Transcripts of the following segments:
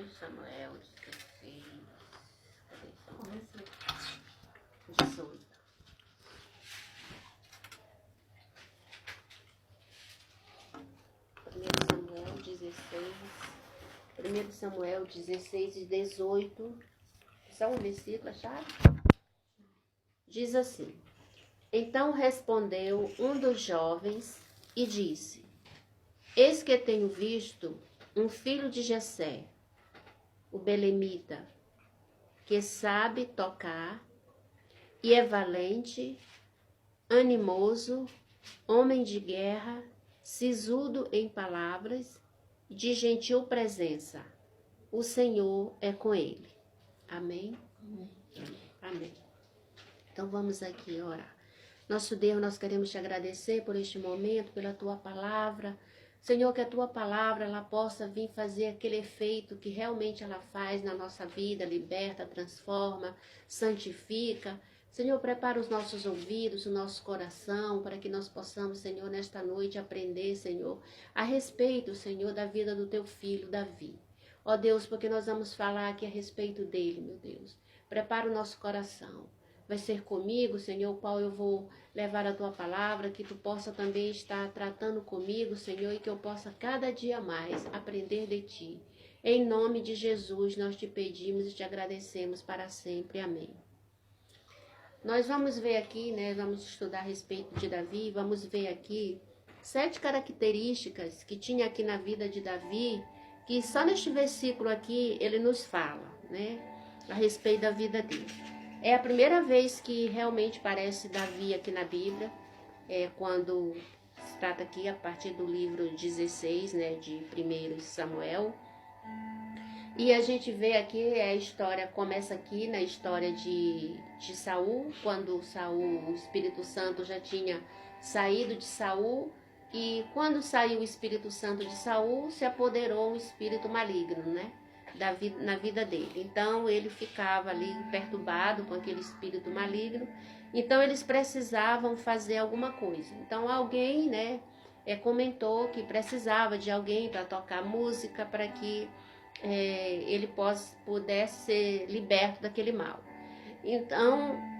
Samuel 16. Cadê? 18. Samuel 16. 1 Samuel 16 e 18. Só um versículo, acharam? Diz assim: Então respondeu um dos jovens e disse: Eis que tenho visto um filho de Jessé, o belemita, que sabe tocar e é valente, animoso, homem de guerra, sisudo em palavras, de gentil presença. O Senhor é com ele. Amém? Amém. Então vamos aqui orar. Nosso Deus, nós queremos te agradecer por este momento, pela tua palavra. Senhor, que a tua palavra ela possa vir fazer aquele efeito que realmente ela faz na nossa vida, liberta, transforma, santifica. Senhor, prepara os nossos ouvidos, o nosso coração, para que nós possamos, Senhor, nesta noite aprender, Senhor, a respeito, Senhor, da vida do teu filho, Davi. Ó Deus, porque nós vamos falar aqui a respeito dele, meu Deus. Prepara o nosso coração. Vai ser comigo, Senhor, qual eu vou levar a tua palavra, que tu possa também estar tratando comigo, Senhor, e que eu possa cada dia mais aprender de ti. Em nome de Jesus, nós te pedimos e te agradecemos para sempre. Amém. Nós vamos ver aqui, né, vamos estudar a respeito de Davi, vamos ver aqui 7 características que tinha aqui na vida de Davi, que só neste versículo aqui ele nos fala, né, a respeito da vida dele. É a primeira vez que realmente aparece Davi aqui na Bíblia, quando se trata aqui a partir do livro 16, né, de 1 Samuel. E a gente vê aqui, a história começa aqui na história de Saul, quando Saul, o Espírito Santo já tinha saído de Saul, e quando saiu o Espírito Santo de Saul, se apoderou um espírito maligno, né? Na vida dele. Então ele ficava ali perturbado com aquele espírito maligno. Então eles precisavam fazer alguma coisa. Então alguém, né, comentou que precisava de alguém para tocar música para que ele pudesse ser liberto daquele mal. Então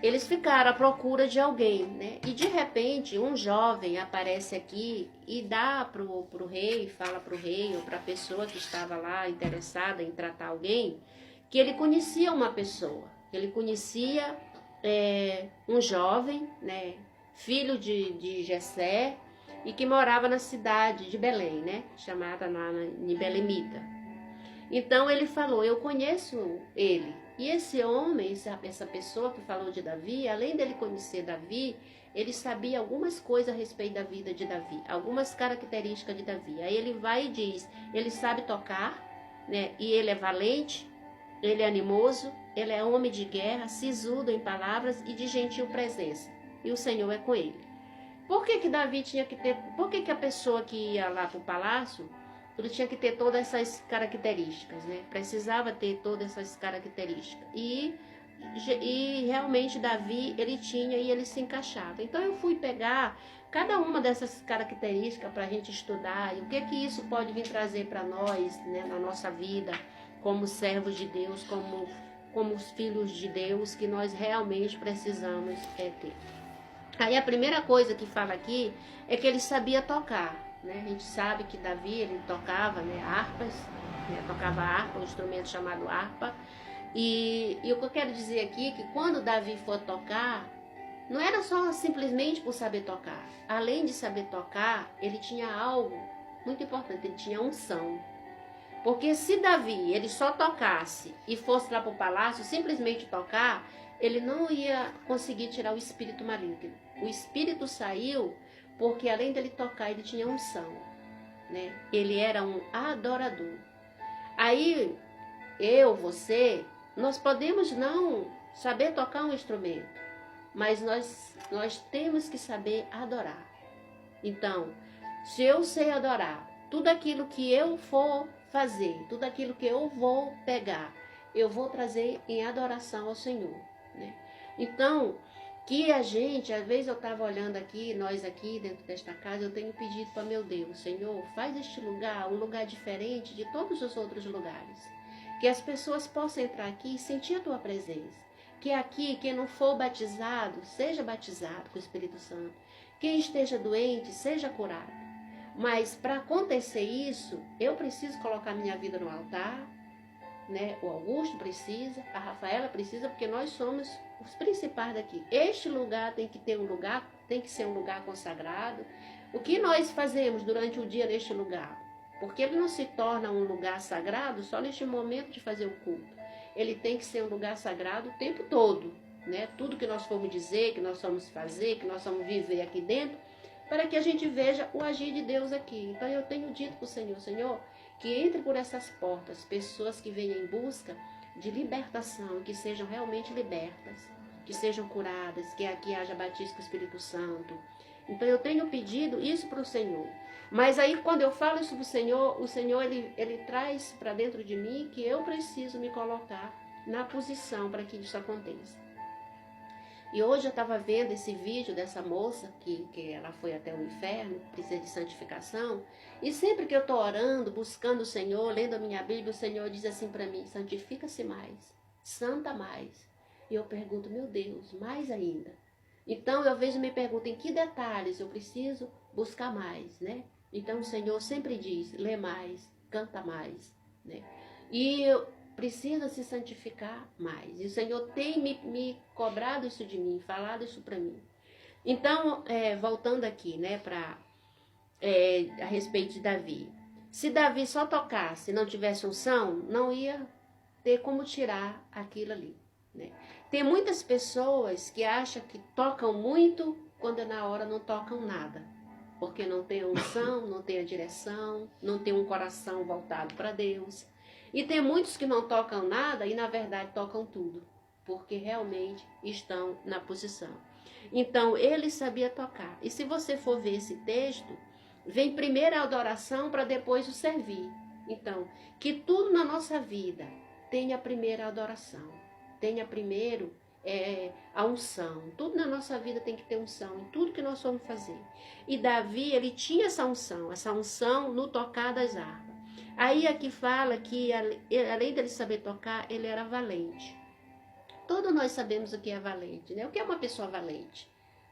eles ficaram à procura de alguém, né? E de repente um jovem aparece aqui e dá pro rei, fala pro rei ou para a pessoa que estava lá interessada em tratar alguém, que ele conhecia uma pessoa, ele conhecia um jovem, né? Filho de Jessé e que morava na cidade de Belém, né? Chamada lá em Belemita. Então ele falou: eu conheço ele. E esse homem, essa pessoa que falou de Davi, além dele conhecer Davi, ele sabia algumas coisas a respeito da vida de Davi, algumas características de Davi. Aí ele vai e diz: ele sabe tocar, né? E ele é valente, ele é animoso, ele é homem de guerra, sisudo em palavras e de gentil presença. E o Senhor é com ele. Por que Davi tinha que ter? Por que a pessoa que ia lá para o palácio, ele tinha que ter todas essas características, né? Precisava ter todas essas características. E realmente Davi, ele tinha e ele se encaixava. Então eu fui pegar cada uma dessas características para a gente estudar e o que isso pode vir trazer para nós, né, na nossa vida, como servos de Deus, como os filhos de Deus, que nós realmente precisamos ter. Aí a primeira coisa que fala aqui é que ele sabia tocar. Né? A gente sabe que Davi ele tocava, né, harpas, né? Tocava harpa, um instrumento chamado harpa. E o que eu quero dizer aqui é que quando Davi for tocar, não era só simplesmente por saber tocar. Além de saber tocar, ele tinha algo muito importante, ele tinha unção. Porque se Davi ele só tocasse e fosse lá para o palácio, simplesmente tocar, ele não ia conseguir tirar o espírito maligno. O espírito saiu porque além dele tocar, ele tinha unção, né? Ele era um adorador. Aí, você, nós podemos não saber tocar um instrumento, mas nós temos que saber adorar. Então, se eu sei adorar, tudo aquilo que eu for fazer, tudo aquilo que eu vou pegar, eu vou trazer em adoração ao Senhor, né? Então, que a gente, às vezes eu estava olhando aqui, nós aqui dentro desta casa, eu tenho pedido para meu Deus, Senhor, faz este lugar um lugar diferente de todos os outros lugares. Que as pessoas possam entrar aqui e sentir a tua presença. Que aqui, quem não for batizado, seja batizado com o Espírito Santo. Quem esteja doente, seja curado. Mas para acontecer isso, eu preciso colocar minha vida no altar, né? O Augusto precisa, a Rafaela precisa, porque nós somos os principais daqui. Este lugar tem que ter um lugar, tem que ser um lugar consagrado. O que nós fazemos durante o dia neste lugar? Porque ele não se torna um lugar sagrado só neste momento de fazer o culto. Ele tem que ser um lugar sagrado o tempo todo, né? Tudo que nós formos dizer, que nós vamos fazer, que nós vamos viver aqui dentro, para que a gente veja o agir de Deus aqui. Então eu tenho dito para o Senhor, Senhor, que entre por essas portas pessoas que venham em busca de libertação, que sejam realmente libertas, que sejam curadas, que aqui haja batismo com o Espírito Santo. Então eu tenho pedido isso para o Senhor. Mas aí quando eu falo isso para o Senhor ele traz para dentro de mim que eu preciso me colocar na posição para que isso aconteça. E hoje eu estava vendo esse vídeo dessa moça que ela foi até o inferno, precisa de santificação. E sempre que eu estou orando, buscando o Senhor, lendo a minha Bíblia, o Senhor diz assim para mim, santifica-se mais, santa mais. E eu pergunto, meu Deus, mais ainda. Então eu vejo e me pergunto, em que detalhes eu preciso buscar mais, né? Então o Senhor sempre diz, lê mais, canta mais, né? E precisa se santificar mais. E o Senhor tem me cobrado isso de mim, falado isso para mim. Então, voltando aqui, né, a respeito de Davi. Se Davi só tocasse e não tivesse unção, não ia ter como tirar aquilo ali, né? Tem muitas pessoas que acham que tocam muito quando na hora não tocam nada. Porque não tem a unção, não tem a direção, não tem um coração voltado para Deus. E tem muitos que não tocam nada e na verdade tocam tudo, porque realmente estão na posição. Então ele sabia tocar. E se você for ver esse texto, vem primeiro a adoração para depois o servir. Então, que tudo na nossa vida tenha primeiro a adoração, tenha primeiro a unção. Tudo na nossa vida tem que ter unção, em tudo que nós vamos fazer. E Davi, ele tinha essa unção no tocar das harpas. Aí aqui fala que, além dele saber tocar, ele era valente. Todos nós sabemos o que é valente, né? O que é uma pessoa valente?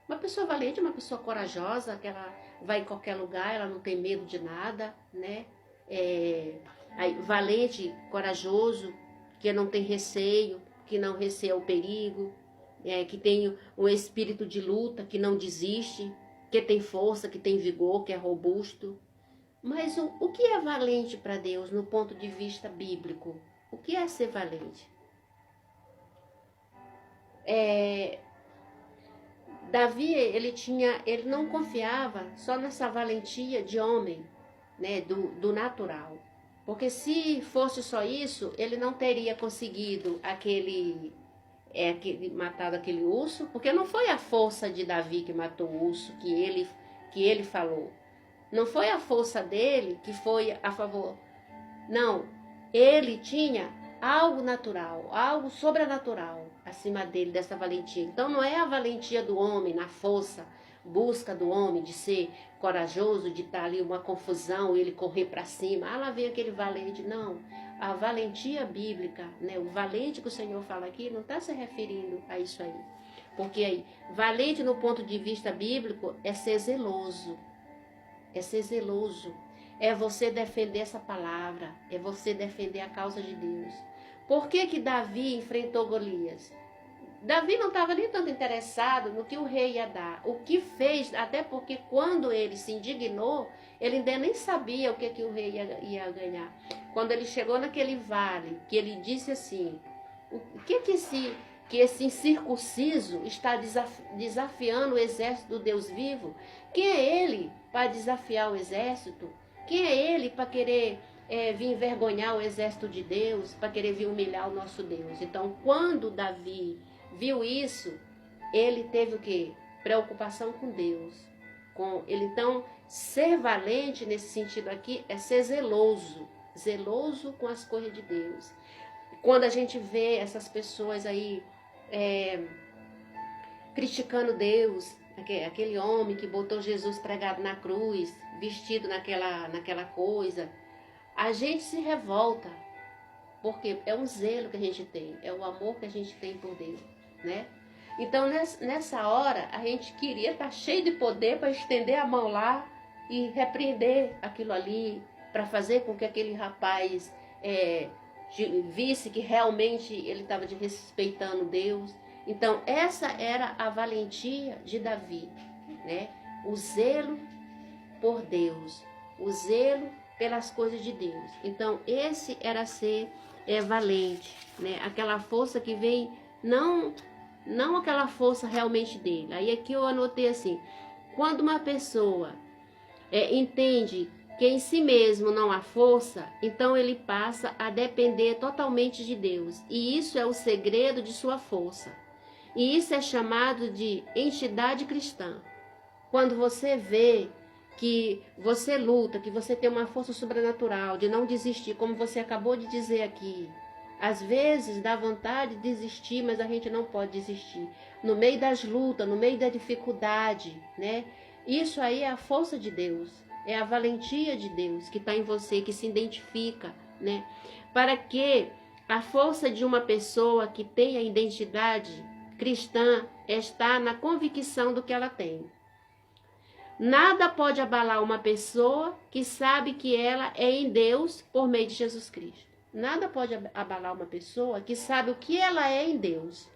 Uma pessoa valente é uma pessoa corajosa, que ela vai em qualquer lugar, ela não tem medo de nada, né? Valente, corajoso, que não tem receio, que não receia o perigo, que tem um espírito de luta, que não desiste, que tem força, que tem vigor, que é robusto. Mas o que é valente para Deus no ponto de vista bíblico? O que é ser valente? Davi, ele não confiava só nessa valentia de homem, né, do natural. Porque se fosse só isso, ele não teria conseguido matado aquele urso, porque não foi a força de Davi que matou o urso, que ele falou. Não foi a força dele que foi a favor. Não, ele tinha algo natural, algo sobrenatural acima dele, dessa valentia. Então não é a valentia do homem na força, busca do homem de ser corajoso, de estar ali uma confusão, ele correr para cima. Ah, lá vem aquele valente. Não, a valentia bíblica, né, o valente que o Senhor fala aqui, não está se referindo a isso aí. Porque aí, valente no ponto de vista bíblico é ser zeloso. É ser zeloso, é você defender essa palavra, é você defender a causa de Deus. Por que Davi enfrentou Golias? Davi não estava nem tanto interessado no que o rei ia dar. O que fez, até porque quando ele se indignou, ele ainda nem sabia o que o rei ia ganhar. Quando ele chegou naquele vale, que ele disse assim, o que esse incircunciso está desafiando o exército do Deus vivo? Quem é ele para desafiar o exército? Quem é ele para querer vir envergonhar o exército de Deus, para querer vir humilhar o nosso Deus? Então, quando Davi viu isso, ele teve o quê? Preocupação com Deus. Então, ser valente nesse sentido aqui é ser zeloso com as coisas de Deus. Quando a gente vê essas pessoas aí criticando Deus, aquele homem que botou Jesus pregado na cruz, vestido naquela coisa, a gente se revolta, porque é um zelo que a gente tem, é o amor que a gente tem por Deus, né? Então, nessa hora, a gente queria estar cheio de poder para estender a mão lá e repreender aquilo ali, para fazer com que aquele rapaz visse que realmente ele estava desrespeitando Deus. Então, essa era a valentia de Davi, né? O zelo por Deus, o zelo pelas coisas de Deus. Então, esse era ser valente, né? Aquela força que vem, não aquela força realmente dele. Aí aqui eu anotei assim, quando uma pessoa entende que em si mesmo não há força, então ele passa a depender totalmente de Deus. E isso é o segredo de sua força. E isso é chamado de entidade cristã. Quando você vê que você luta, que você tem uma força sobrenatural, de não desistir, como você acabou de dizer aqui. Às vezes dá vontade de desistir, mas a gente não pode desistir. No meio das lutas, no meio da dificuldade, né? Isso aí é a força de Deus, é a valentia de Deus que está em você, que se identifica, né? Para que a força de uma pessoa que tem a identidade cristã está na convicção do que ela tem. Nada pode abalar uma pessoa que sabe que ela é em Deus por meio de Jesus Cristo. Nada pode abalar uma pessoa que sabe o que ela é em Deus.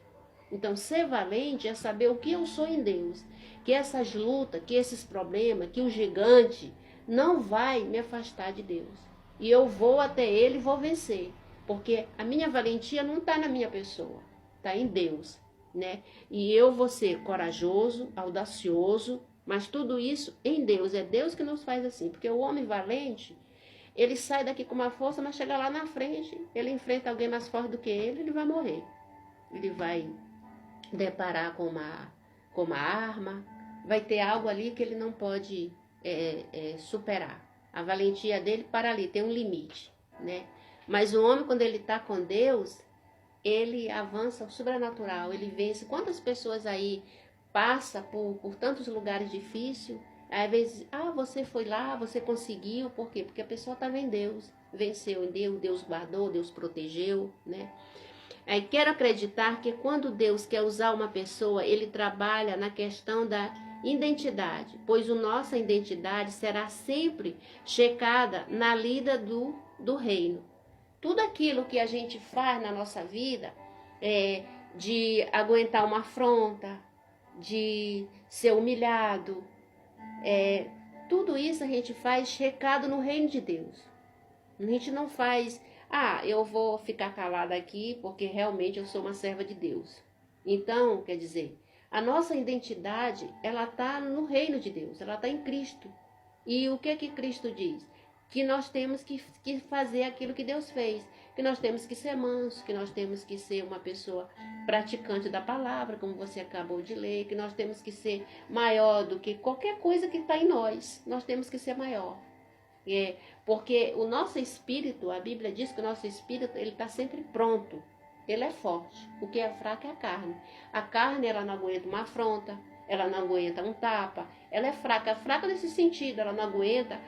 Então, ser valente é saber o que eu sou em Deus. Que essas lutas, que esses problemas, que o gigante não vai me afastar de Deus. E eu vou até ele e vou vencer. Porque a minha valentia não está na minha pessoa, está em Deus, né? E eu vou ser corajoso, audacioso, mas tudo isso em Deus. É Deus que nos faz assim. Porque o homem valente, ele sai daqui com uma força, mas chega lá na frente, ele enfrenta alguém mais forte do que ele vai morrer. Ele vai deparar com uma arma, vai ter algo ali que ele não pode superar. A valentia dele para ali, tem um limite, né? Mas o homem, quando ele está com Deus, ele avança o sobrenatural, ele vence. Quantas pessoas aí passa por tantos lugares difíceis, às vezes, você foi lá, você conseguiu, por quê? Porque a pessoa estava em Deus, venceu em Deus, Deus guardou, Deus protegeu, né? Aí quero acreditar que quando Deus quer usar uma pessoa, ele trabalha na questão da identidade, pois a nossa identidade será sempre checada na lida do reino. Tudo aquilo que a gente faz na nossa vida, de aguentar uma afronta, de ser humilhado, tudo isso a gente faz checado no reino de Deus. A gente não faz, eu vou ficar calada aqui porque realmente eu sou uma serva de Deus. Então, quer dizer, a nossa identidade, ela está no reino de Deus, ela está em Cristo. E o que Cristo diz? Que nós temos que fazer aquilo que Deus fez, que nós temos que ser mansos, que nós temos que ser uma pessoa praticante da palavra, como você acabou de ler, que nós temos que ser maior do que qualquer coisa que está em nós temos que ser maior. Porque o nosso espírito, a Bíblia diz que o nosso espírito ele está sempre pronto, ele é forte. O que é fraco é a carne. A carne ela não aguenta uma afronta, ela não aguenta um tapa, ela é fraca nesse sentido, ela não aguenta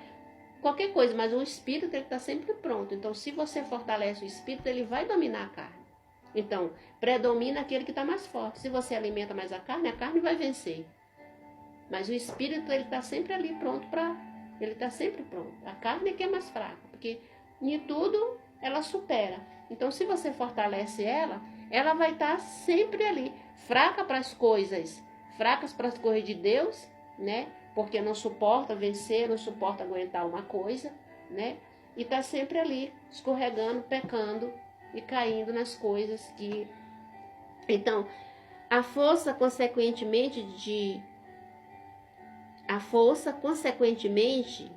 qualquer coisa, mas o espírito ele está sempre pronto. Então, se você fortalece o espírito, ele vai dominar a carne. Então, predomina aquele que está mais forte. Se você alimenta mais a carne vai vencer. Mas o espírito ele está sempre ali pronto ele está sempre pronto. A carne é que é mais fraca, porque em tudo ela supera. Então, se você fortalece ela vai estar sempre ali, fraca para as coisas, fracas para as coisas de Deus, né? Porque não suporta vencer, não suporta aguentar uma coisa, né? E está sempre ali, escorregando, pecando e caindo nas coisas que... Então, a força, consequentemente,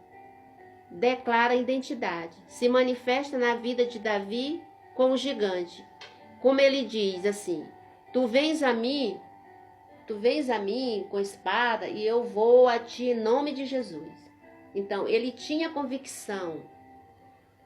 declara a identidade. Se manifesta na vida de Davi como gigante. Como ele diz assim, tu vens a mim com espada e eu vou a ti em nome de Jesus. Então, ele tinha convicção.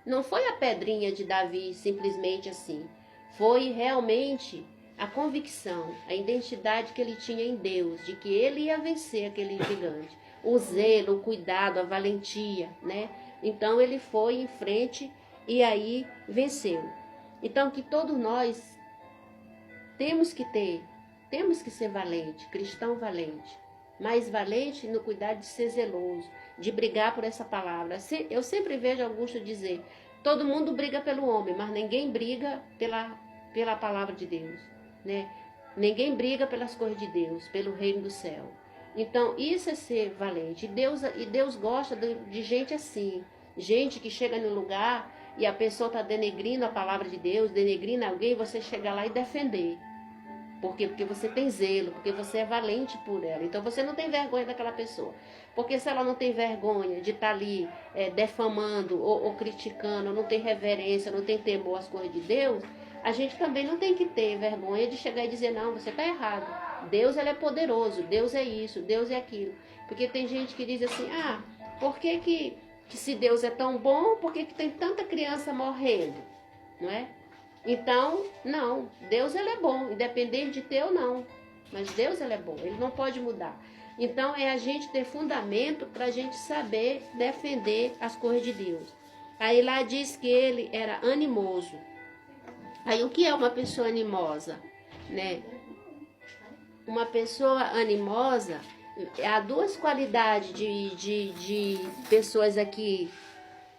Não foi a pedrinha de Davi simplesmente assim. Foi realmente a convicção, a identidade que ele tinha em Deus, de que ele ia vencer aquele gigante. O zelo, o cuidado, a valentia, né? Então ele foi em frente e aí venceu. Então que todos nós temos que ser valente, cristão valente. Mais valente no cuidado de ser zeloso, de brigar por essa palavra. Eu sempre vejo Augusto dizer, todo mundo briga pelo homem, mas ninguém briga pela palavra de Deus, né? Ninguém briga pelas coisas de Deus, pelo reino do céu. Então, isso é ser valente. E Deus gosta de gente assim, gente que chega no lugar e a pessoa está denegrindo a palavra de Deus, denegrindo alguém, você chega lá e defender. Por quê? Porque você tem zelo, porque você é valente por ela. Então você não tem vergonha daquela pessoa. Porque se ela não tem vergonha de estar ali defamando ou criticando, não tem reverência, não tem temor às coisas de Deus, a gente também não tem que ter vergonha de chegar e dizer, não, você está errado. Deus ele é poderoso, Deus é isso, Deus é aquilo. Porque tem gente que diz assim, por que se Deus é tão bom, por que tem tanta criança morrendo? Não é? Então, não, Deus ele é bom, independente de ter ou não, mas Deus ele é bom, ele não pode mudar. Então é a gente ter fundamento para a gente saber defender as coisas de Deus. Aí lá diz que ele era animoso. Aí o que é uma pessoa animosa, né? Uma pessoa animosa, há duas qualidades de pessoas aqui,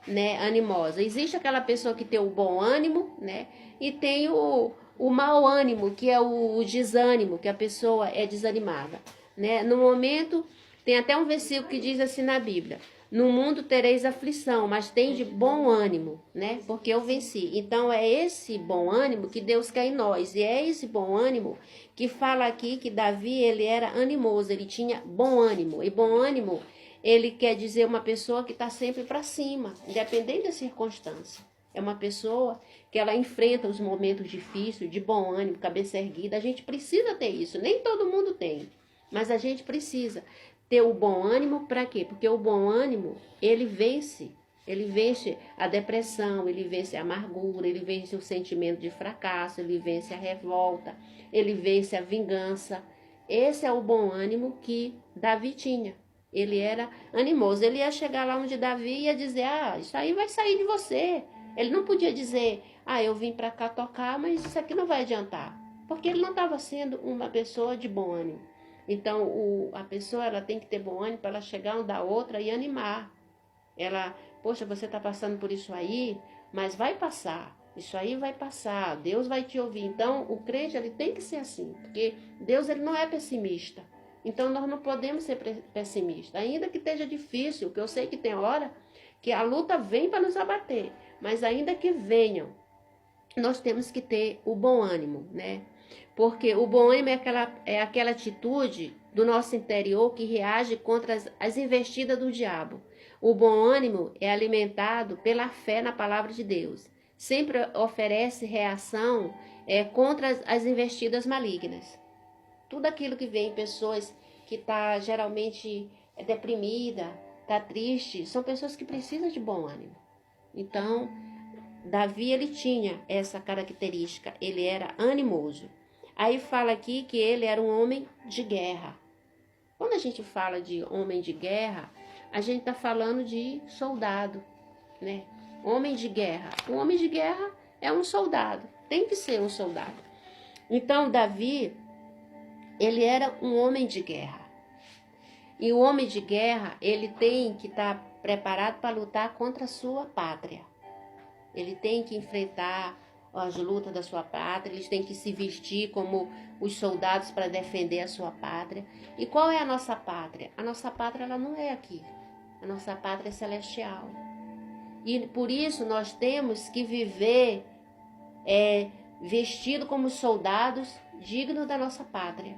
né, animosa. Existe aquela pessoa que tem o bom ânimo, né? E tem o mau ânimo, que é o desânimo, que a pessoa é desanimada, né? No momento, tem até um versículo que diz assim na Bíblia, no mundo tereis aflição, mas tem de bom ânimo, né? Porque eu venci. Então é esse bom ânimo que Deus quer em nós. E é esse bom ânimo que fala aqui que Davi, ele era animoso, ele tinha bom ânimo. E bom ânimo, ele quer dizer uma pessoa que está sempre para cima, independente da circunstância. É uma pessoa que ela enfrenta os momentos difíceis, de bom ânimo, cabeça erguida. A gente precisa ter isso. Nem todo mundo tem, mas a gente precisa ter o bom ânimo para quê? Porque o bom ânimo, ele vence a depressão, ele vence a amargura, ele vence o sentimento de fracasso, ele vence a revolta, ele vence a vingança. Esse é o bom ânimo que Davi tinha. Ele era animoso, ele ia chegar lá onde Davi e ia dizer, isso aí vai sair de você. Ele não podia dizer, eu vim para cá tocar, mas isso aqui não vai adiantar. Porque ele não estava sendo uma pessoa de bom ânimo. Então, a pessoa ela tem que ter bom ânimo para ela chegar uma da outra e animar. Ela, poxa, você está passando por isso aí, mas vai passar. Isso aí vai passar, Deus vai te ouvir. Então, o crente ele tem que ser assim, porque Deus ele não é pessimista. Então, nós não podemos ser pessimistas. Ainda que esteja difícil, que eu sei que tem hora que a luta vem para nos abater. Mas ainda que venham, nós temos que ter o bom ânimo, né? Porque o bom ânimo é aquela atitude do nosso interior que reage contra as investidas do diabo. O bom ânimo é alimentado pela fé na palavra de Deus. Sempre oferece reação contra as investidas malignas. Tudo aquilo que vem em pessoas que está geralmente deprimida, está triste, são pessoas que precisam de bom ânimo. Então, Davi ele tinha essa característica, ele era animoso. Aí fala aqui que ele era um homem de guerra. Quando a gente fala de homem de guerra, a gente está falando de soldado, né? Homem de guerra. O homem de guerra é um soldado, tem que ser um soldado. Então, Davi, ele era um homem de guerra. E o homem de guerra, ele tem que estar preparado para lutar contra a sua pátria. Ele tem que enfrentar as lutas da sua pátria, eles têm que se vestir como os soldados para defender a sua pátria. E qual é a nossa pátria? A nossa pátria ela não é aqui. A nossa pátria é celestial. E por isso nós temos que viver vestido como soldados dignos da nossa pátria.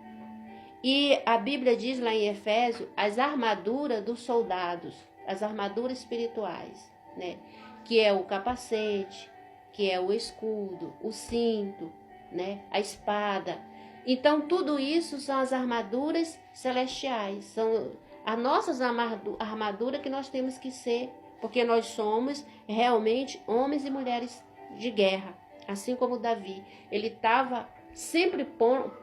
E a Bíblia diz lá em Efésios as armaduras dos soldados, as armaduras espirituais, né? Que é o capacete, que é o escudo, o cinto, né? A espada. Então tudo isso são as armaduras celestiais, são as nossas armaduras que nós temos que ser, porque nós somos realmente homens e mulheres de guerra, assim como Davi. Ele estava sempre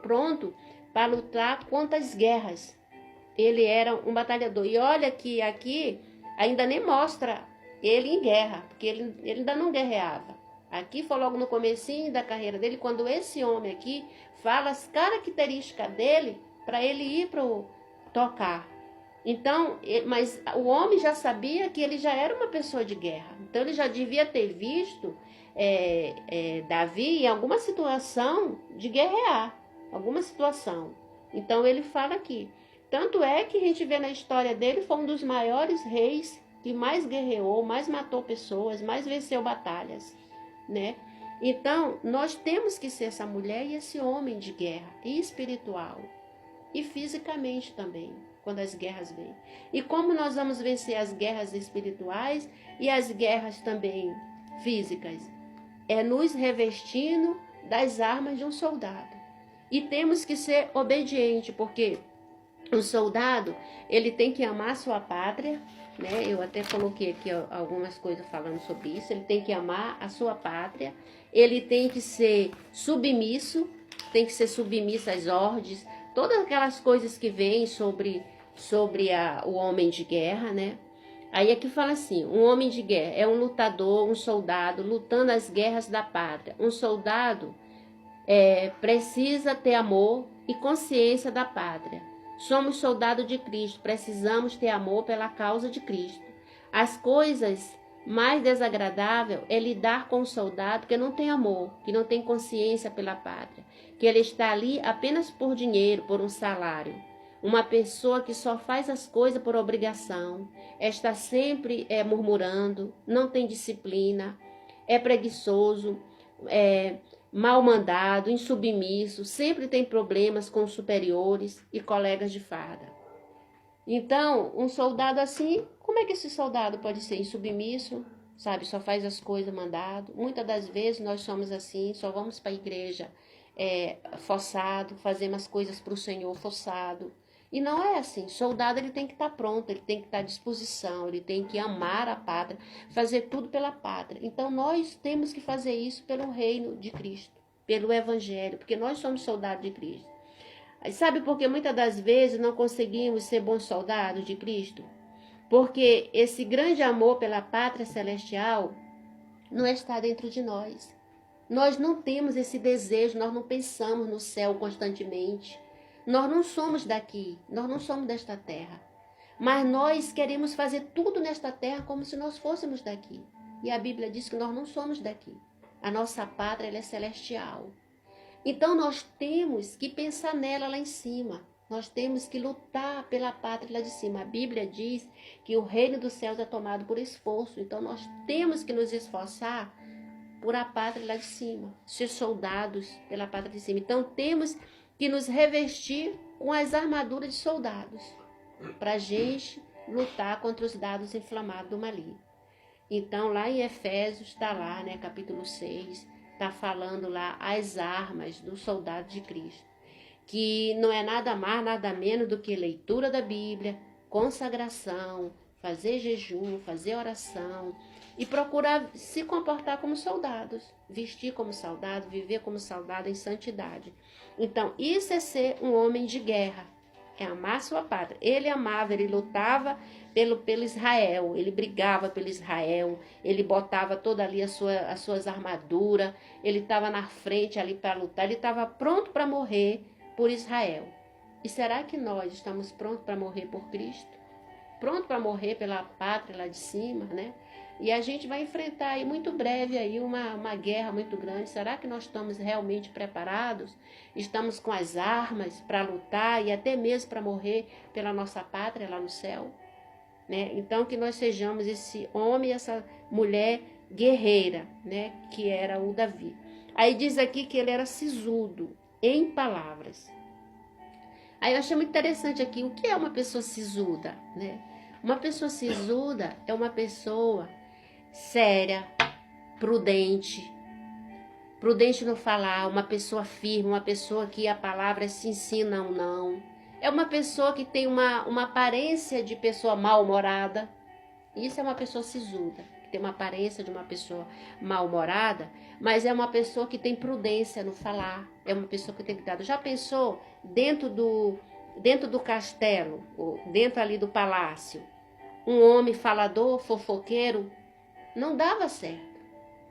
pronto para lutar contra as guerras. Ele era um batalhador. E olha que aqui ainda nem mostra ele em guerra, porque ele ainda não guerreava. Aqui foi logo no comecinho da carreira dele, quando esse homem aqui fala as características dele para ele ir para tocar. Então, mas o homem já sabia que ele já era uma pessoa de guerra. Então ele já devia ter visto Davi em alguma situação de guerrear, alguma situação. Então ele fala aqui. Tanto é que a gente vê na história dele, foi um dos maiores reis que mais guerreou, mais matou pessoas, mais venceu batalhas, né? Então, nós temos que ser essa mulher e esse homem de guerra, e espiritual, e fisicamente também, quando as guerras vêm. E como nós vamos vencer as guerras espirituais e as guerras também físicas? É nos revestindo das armas de um soldado. E temos que ser obedientes, porque o soldado, ele tem que amar a sua pátria, né? Eu até coloquei aqui algumas coisas falando sobre isso. Ele tem que amar a sua pátria, ele tem que ser submisso, às ordens, todas aquelas coisas que vêm sobre o homem de guerra, né? Aí aqui fala assim, um homem de guerra é um lutador, um soldado, lutando as guerras da pátria. Um soldado precisa ter amor e consciência da pátria. Somos soldados de Cristo, precisamos ter amor pela causa de Cristo. As coisas mais desagradáveis é lidar com um soldado que não tem amor, que não tem consciência pela pátria, que ele está ali apenas por dinheiro, por um salário. Uma pessoa que só faz as coisas por obrigação, está sempre murmurando, não tem disciplina, é preguiçoso, mal-mandado, insubmisso, sempre tem problemas com os superiores e colegas de farda. Então, um soldado assim, como é que esse soldado pode ser insubmisso, sabe? Só faz as coisas mandado. Muitas das vezes nós somos assim, só vamos para a igreja forçado, fazemos as coisas para o Senhor forçado. E não é assim. Soldado, ele tem que estar pronto, ele tem que estar à disposição, ele tem que amar a pátria, fazer tudo pela pátria. Então, nós temos que fazer isso pelo reino de Cristo, pelo evangelho, porque nós somos soldados de Cristo. Sabe por que muitas das vezes não conseguimos ser bons soldados de Cristo? Porque esse grande amor pela pátria celestial não está dentro de nós. Nós não temos esse desejo, nós não pensamos no céu constantemente. Nós não somos daqui, nós não somos desta terra. Mas nós queremos fazer tudo nesta terra como se nós fôssemos daqui. E a Bíblia diz que nós não somos daqui. A nossa pátria ela é celestial. Então nós temos que pensar nela lá em cima. Nós temos que lutar pela pátria lá de cima. A Bíblia diz que o reino dos céus é tomado por esforço. Então nós temos que nos esforçar por a pátria lá de cima. Ser soldados pela pátria de cima. Então temos que nos revestir com as armaduras de soldados, para a gente lutar contra os dados inflamados do maligno. Então, lá em Efésios, está lá, né, capítulo 6, está falando lá as armas do soldado de Cristo, que não é nada mais, nada menos do que leitura da Bíblia, consagração, fazer jejum, fazer oração, e procurar se comportar como soldados, vestir como soldado, viver como soldado em santidade. Então, isso é ser um homem de guerra, é amar sua pátria. Ele amava, ele lutava pelo Israel, ele brigava pelo Israel, ele botava toda ali as suas armaduras, ele estava na frente ali para lutar, ele estava pronto para morrer por Israel. E será que nós estamos prontos para morrer por Cristo? Pronto para morrer pela pátria lá de cima, né? E a gente vai enfrentar aí muito breve aí uma guerra muito grande. Será que nós estamos realmente preparados? Estamos com as armas para lutar e até mesmo para morrer pela nossa pátria lá no céu? Né? Então que nós sejamos esse homem e essa mulher guerreira, né? Que era o Davi. Aí diz aqui que ele era sisudo em palavras. Aí eu achei muito interessante aqui, o que é uma pessoa sisuda, né? Uma pessoa sisuda é uma pessoa séria, prudente no falar, uma pessoa firme, uma pessoa que a palavra se ensina ou não. É uma pessoa que tem uma aparência de pessoa mal-humorada. Isso é uma pessoa sisuda. que tem uma aparência de uma pessoa mal-humorada, mas é uma pessoa que tem prudência no falar, é uma pessoa que tem cuidado. Já pensou dentro do castelo, dentro ali do palácio, um homem falador, fofoqueiro? Não dava certo.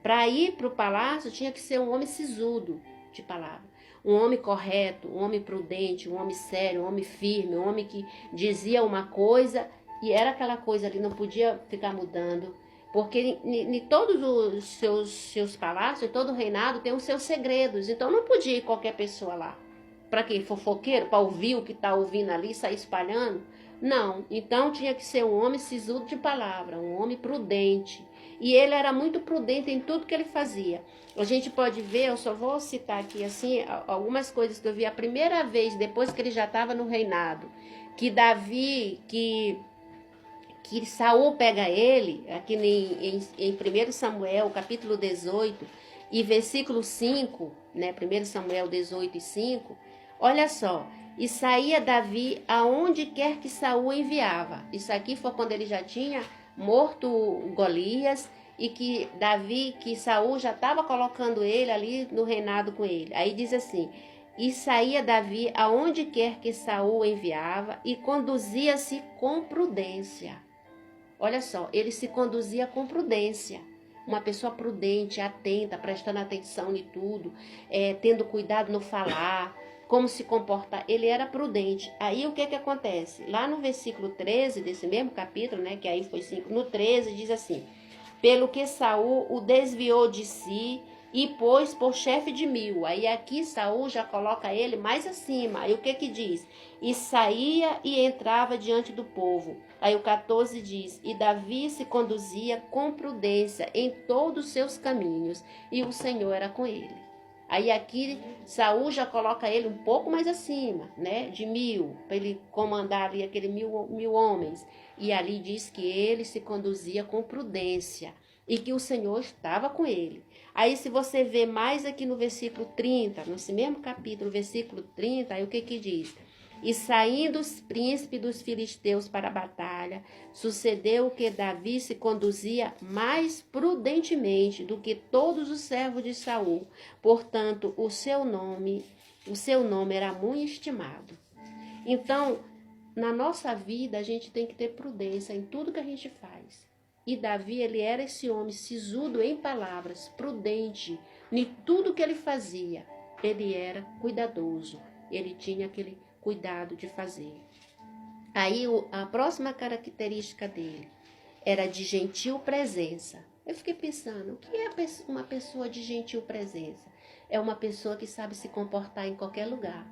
Para ir para o palácio tinha que ser um homem sisudo de palavra. Um homem correto, um homem prudente, um homem sério, um homem firme, um homem que dizia uma coisa e era aquela coisa ali, não podia ficar mudando. Porque em todos os seus palácios, todo o reinado tem os seus segredos. Então não podia ir qualquer pessoa lá. Para quê? Fofoqueiro? Para ouvir o que está ouvindo ali, sair espalhando? Não. Então tinha que ser um homem sisudo de palavra, um homem prudente. E ele era muito prudente em tudo que ele fazia. A gente pode ver, eu só vou citar aqui assim, algumas coisas que eu vi a primeira vez, depois que ele já estava no reinado, que Davi, que Saul pega ele, aqui em 1 Samuel, capítulo 18, e versículo 5, né, 1 Samuel 18 e 5, olha só, e saía Davi aonde quer que Saul enviava. Isso aqui foi quando ele já tinha morto Golias e que Saul já estava colocando ele ali no reinado com ele. Aí diz assim, e saía Davi aonde quer que Saul enviava e conduzia-se com prudência. Olha só, ele se conduzia com prudência. Uma pessoa prudente, atenta, prestando atenção em tudo, tendo cuidado no falar, como se comportar. Ele era prudente. Aí o que acontece? Lá no versículo 13 desse mesmo capítulo, né, que aí foi 5, no 13 diz assim, pelo que Saul o desviou de si e pôs por chefe de 1000. Aí aqui Saul já coloca ele mais acima. Aí o que diz? E saía e entrava diante do povo. Aí o 14 diz, e Davi se conduzia com prudência em todos os seus caminhos, e o Senhor era com ele. Aí aqui Saul já coloca ele um pouco mais acima, né, de 1000, para ele comandar ali aquele mil homens. E ali diz que ele se conduzia com prudência e que o Senhor estava com ele. Aí se você vê mais aqui no versículo 30, nesse mesmo capítulo, versículo 30, aí o que diz? E saindo os príncipes dos filisteus para a batalha, sucedeu que Davi se conduzia mais prudentemente do que todos os servos de Saul. Portanto, o seu nome era muito estimado. Então, na nossa vida, a gente tem que ter prudência em tudo que a gente faz. E Davi, ele era esse homem sisudo em palavras, prudente em tudo que ele fazia. Ele era cuidadoso, ele tinha aquele cuidado de fazer. Aí a próxima característica dele era de gentil presença. Eu fiquei pensando, o que é uma pessoa de gentil presença? É uma pessoa que sabe se comportar em qualquer lugar.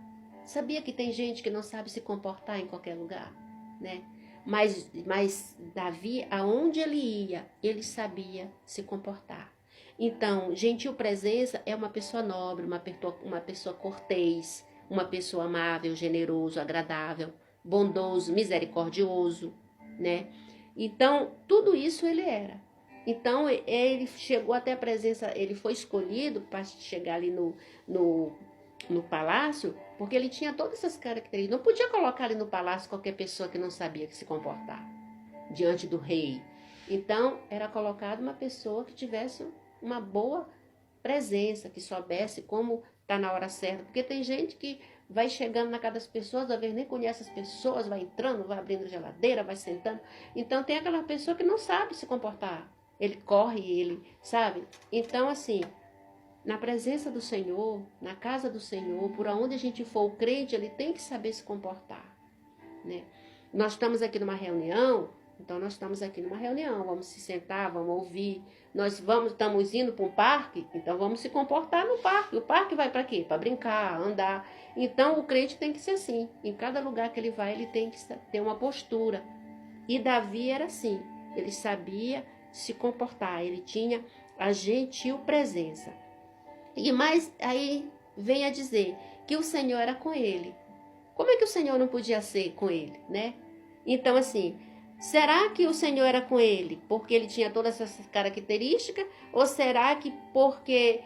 Sabia que tem gente que não sabe se comportar em qualquer lugar, né? Mas Davi, aonde ele ia, ele sabia se comportar. Então, gentil presença é uma pessoa nobre, uma pessoa cortês, uma pessoa amável, generoso, agradável, bondoso, misericordioso, né? Então, tudo isso ele era. Então, ele chegou até a presença, ele foi escolhido para chegar ali no palácio, porque ele tinha todas essas características. Não podia colocar ali no palácio qualquer pessoa que não sabia se comportar diante do rei. Então, era colocado uma pessoa que tivesse uma boa presença, que soubesse como tá na hora certa, porque tem gente que vai chegando na casa das pessoas, às vezes nem conhece as pessoas, vai entrando, vai abrindo geladeira, vai sentando. Então tem aquela pessoa que não sabe se comportar. Ele corre, ele, sabe? Então, assim, na presença do Senhor, na casa do Senhor, por onde a gente for, o crente, ele tem que saber se comportar, né? Nós estamos aqui numa reunião, então nós estamos aqui numa reunião, vamos se sentar, vamos ouvir. Estamos indo para um parque, então vamos se comportar no parque. O parque vai para quê? Para brincar, andar. Então o crente tem que ser assim. Em cada lugar que ele vai, ele tem que ter uma postura. E Davi era assim. Ele sabia se comportar, ele tinha a gentil presença. E mais aí vem a dizer que o Senhor era com ele. Como é que o Senhor não podia ser com ele, né? Então assim, será que o Senhor era com ele porque ele tinha todas essas características? Ou será que porque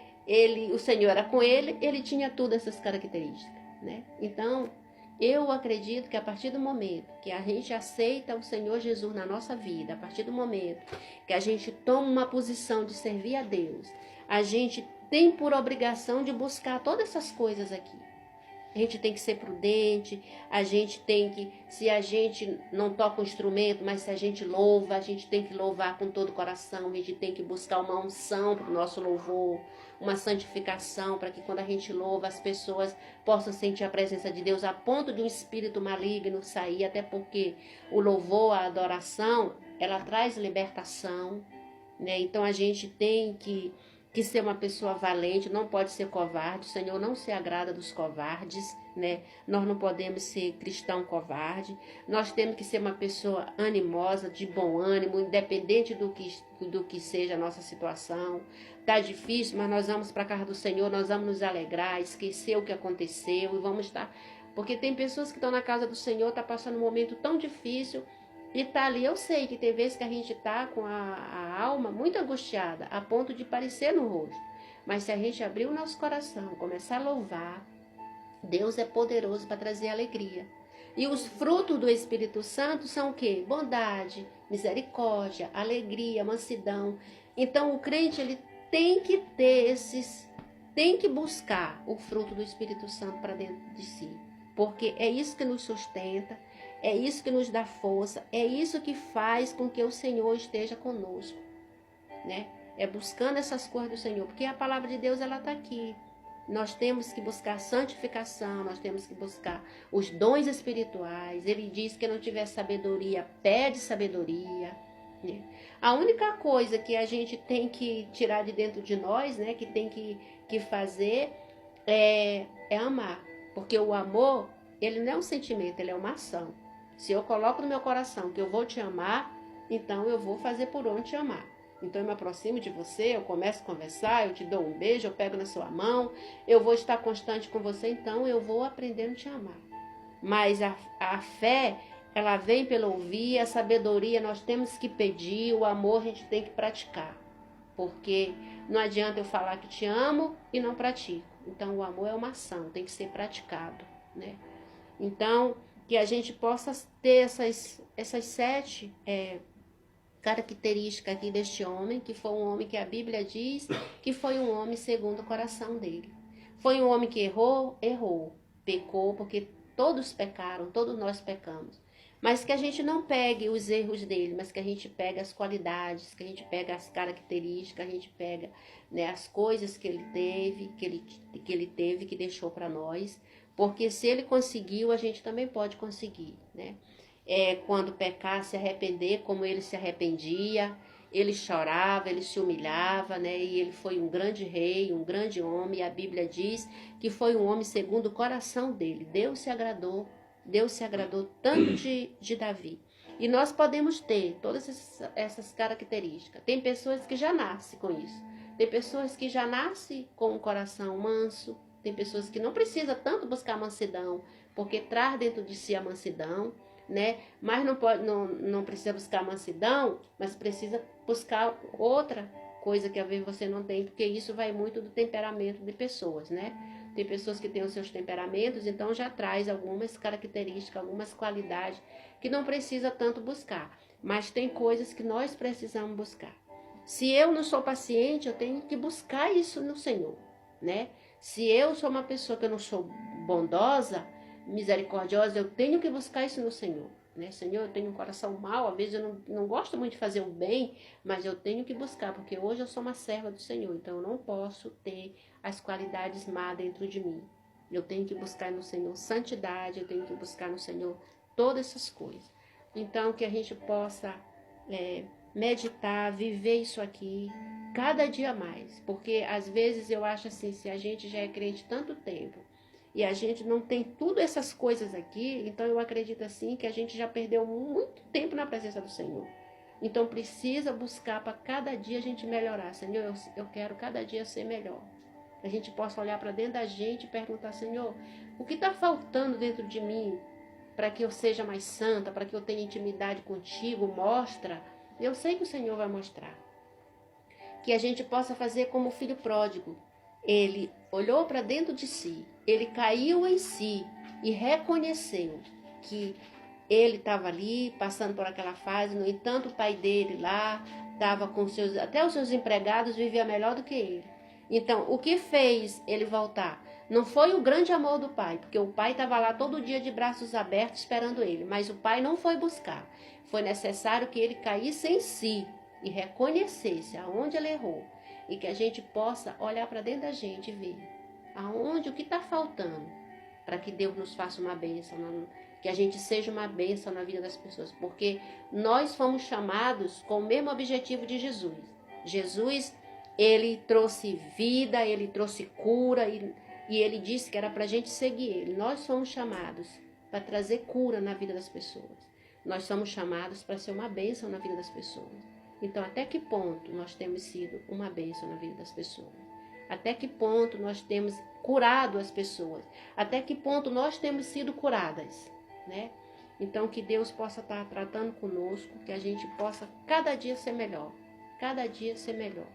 o Senhor era com ele, ele tinha todas essas características, né? Então, Eu acredito que a partir do momento que a gente aceita o Senhor Jesus na nossa vida, a partir do momento que a gente toma uma posição de servir a Deus, a gente tem por obrigação de buscar todas essas coisas aqui. A gente tem que ser prudente, a gente tem que, se a gente não toca um instrumento, mas se a gente louva, a gente tem que louvar com todo o coração, a gente tem que buscar uma unção para o nosso louvor, uma santificação, para que quando a gente louva, as pessoas possam sentir a presença de Deus a ponto de um espírito maligno sair, até porque o louvor, a adoração, ela traz libertação, né? Então a gente tem que ser uma pessoa valente, não pode ser covarde. O Senhor não se agrada dos covardes, né? Nós não podemos ser cristão covarde. Nós temos que ser uma pessoa animosa, de bom ânimo, independente do que seja a nossa situação. Tá difícil, mas nós vamos para a casa do Senhor, nós vamos nos alegrar, esquecer o que aconteceu e vamos estar... Porque tem pessoas que estão na casa do Senhor, tá passando um momento tão difícil, e tá ali. Eu sei que tem vezes que a gente tá com a alma muito angustiada, a ponto de parecer no rosto. Mas se a gente abrir o nosso coração, começar a louvar, Deus é poderoso para trazer alegria. E os frutos do Espírito Santo são o quê? Bondade, misericórdia, alegria, mansidão. Então o crente, ele tem que ter tem que buscar o fruto do Espírito Santo para dentro de si. Porque é isso que nos sustenta, é isso que nos dá força, é isso que faz com que o Senhor esteja conosco, né? É buscando essas coisas do Senhor, porque a palavra de Deus, ela está aqui. Nós temos que buscar santificação, nós temos que buscar os dons espirituais. Ele diz que não tiver sabedoria, pede sabedoria, né? A única coisa que a gente tem que tirar de dentro de nós, né, que tem que fazer é amar, porque o amor, ele não é um sentimento, ele é uma ação. Se eu coloco no meu coração que eu vou te amar, então eu vou fazer por onde te amar. Então eu me aproximo de você, eu começo a conversar, eu te dou um beijo, eu pego na sua mão, eu vou estar constante com você, então eu vou aprendendo a te amar. Mas a fé, ela vem pelo ouvir, a sabedoria nós temos que pedir, o amor a gente tem que praticar. Porque não adianta eu falar que te amo e não pratico. Então o amor é uma ação, tem que ser praticado, né? Então, que a gente possa ter essas 7 características aqui deste homem, que foi um homem que a Bíblia diz que foi um homem segundo o coração dele. Foi um homem que errou, pecou, porque todos pecaram, todos nós pecamos. Mas que a gente não pegue os erros dele, mas que a gente pega as qualidades, que a gente pega as características, a gente pega, né, as coisas que ele teve, que deixou para nós. Porque se ele conseguiu, a gente também pode conseguir, né? Quando pecar, se arrepender como ele se arrependia, ele chorava, ele se humilhava, né? E ele foi um grande rei, um grande homem. E a Bíblia diz que foi um homem segundo o coração dele. Deus se agradou tanto de Davi. E nós podemos ter todas essas características. Tem pessoas que já nascem com isso. Tem pessoas que já nascem com um coração manso. Tem pessoas que não precisam tanto buscar mansidão, porque traz dentro de si a mansidão, né? Mas não precisa buscar mansidão, mas precisa buscar outra coisa que às vezes você não tem, porque isso vai muito do temperamento de pessoas, né? Tem pessoas que têm os seus temperamentos, então já traz algumas características, algumas qualidades que não precisa tanto buscar, mas tem coisas que nós precisamos buscar. Se eu não sou paciente, eu tenho que buscar isso no Senhor, né? Se eu sou uma pessoa que eu não sou bondosa, misericordiosa, eu tenho que buscar isso no Senhor, né? Senhor, eu tenho um coração mau, às vezes eu não gosto muito de fazer o bem, mas eu tenho que buscar, porque hoje eu sou uma serva do Senhor, então eu não posso ter as qualidades má dentro de mim. Eu tenho que buscar no Senhor santidade, eu tenho que buscar no Senhor todas essas coisas. Então, que a gente possa meditar, viver isso aqui, cada dia mais, porque às vezes eu acho assim, se a gente já é crente tanto tempo e a gente não tem tudo essas coisas aqui, então eu acredito assim que a gente já perdeu muito tempo na presença do Senhor. Então precisa buscar para cada dia a gente melhorar. Senhor, eu quero cada dia ser melhor. A gente possa olhar para dentro da gente e perguntar, Senhor, o que está faltando dentro de mim para que eu seja mais santa, para que eu tenha intimidade contigo? Mostra. Eu sei que o Senhor vai mostrar. Que a gente possa fazer como o filho pródigo. Ele olhou para dentro de si, ele caiu em si, e reconheceu que ele estava ali, passando por aquela fase. No entanto, o pai dele lá estava com até os seus empregados vivia melhor do que ele. Então, o que fez ele voltar? Não foi o grande amor do pai, porque o pai estava lá todo dia de braços abertos esperando ele, mas o pai não foi buscar. Foi necessário que ele caísse em si e reconhecesse aonde ele errou, e que a gente possa olhar para dentro da gente e ver aonde, o que está faltando, para que Deus nos faça uma bênção, que a gente seja uma bênção na vida das pessoas, porque nós fomos chamados com o mesmo objetivo de Jesus. Jesus, ele trouxe vida, ele trouxe cura, e ele disse que era para a gente seguir ele. Nós somos chamados para trazer cura na vida das pessoas. Nós somos chamados para ser uma bênção na vida das pessoas. Então, até que ponto nós temos sido uma bênção na vida das pessoas? Até que ponto nós temos curado as pessoas? Até que ponto nós temos sido curadas, né? Então, que Deus possa estar tratando conosco, que a gente possa cada dia ser melhor. Cada dia ser melhor.